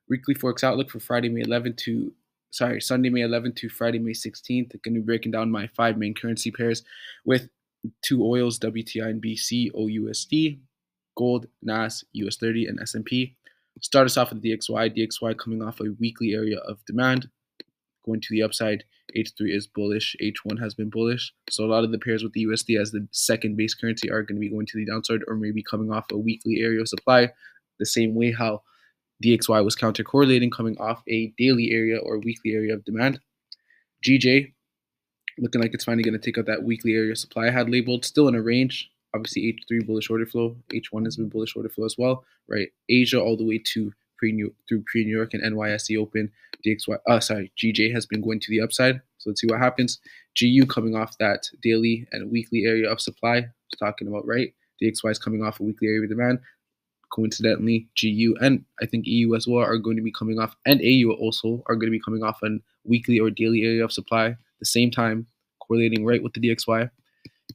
Weekly Forex outlook for Sunday, May 11th to Friday, May 16th. I'm going to be breaking down my 5 main currency pairs with 2 oils, WTI and BC, OUSD, gold, NAS, US30, and S&P. Start us off with DXY. DXY coming off a weekly area of demand, going to the upside. H3 is bullish. H1 has been bullish. So a lot of the pairs with the USD as the second base currency are going to be going to the downside or maybe coming off a weekly area of supply, the same way how DXY was counter-correlating coming off a daily area or weekly area of demand. GJ looking like it's finally going to take out that weekly area of supply I had labeled, still in a range. Obviously, H3 bullish order flow, H1 has been bullish order flow as well, right? Asia all the way to pre-New York and NYSE open. GJ has been going to the upside. So let's see what happens. GU coming off that daily and weekly area of supply. I was talking about, right? DXY is coming off a weekly area of demand. Coincidentally, GU and I think EU as well are going to be coming off, and AU also are going to be coming off a weekly or daily area of supply at the same time, correlating right with the DXY.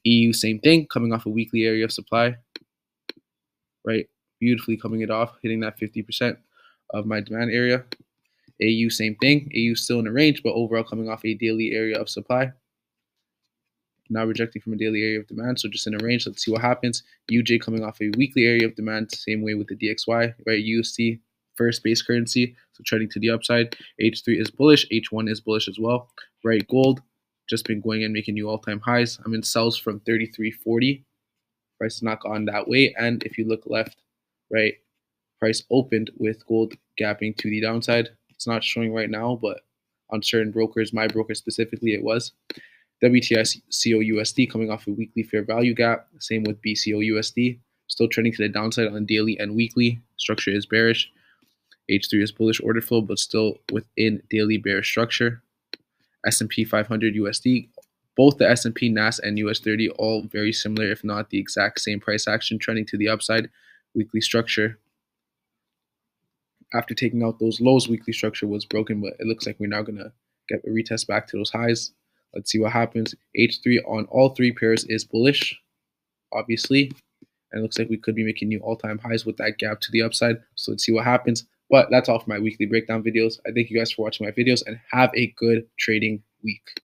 EU, same thing, coming off a weekly area of supply, right? Beautifully coming it off, hitting that 50% of my demand area. AU, same thing. AU still in a range, but overall coming off a daily area of supply. Now rejecting from a daily area of demand, so just in a range. Let's see what happens. UJ coming off a weekly area of demand, same way with the DXY, right? USD, first base currency, so trending to the upside. H3 is bullish, H1 is bullish as well, right? Gold just been going and making new all-time highs. I'm in sells from 33.40. Price has not gone that way, and if you look left, right, price opened with gold gapping to the downside. It's not showing right now, but on certain brokers, my broker specifically, it was. WTI COUSD coming off a weekly fair value gap. Same with BCOUSD. Still trending to the downside on daily and weekly. Structure is bearish. H3 is bullish order flow, but still within daily bearish structure. S&P 500 USD. Both the S&P, NAS, and US30 all very similar, if not the exact same price action, trending to the upside. Weekly structure. After taking out those lows, weekly structure was broken, but it looks like we're now going to get a retest back to those highs. Let's see what happens. H3 on all three pairs is bullish, obviously. And it looks like we could be making new all-time highs with that gap to the upside. So let's see what happens. But that's all for my weekly breakdown videos. I thank you guys for watching my videos and have a good trading week.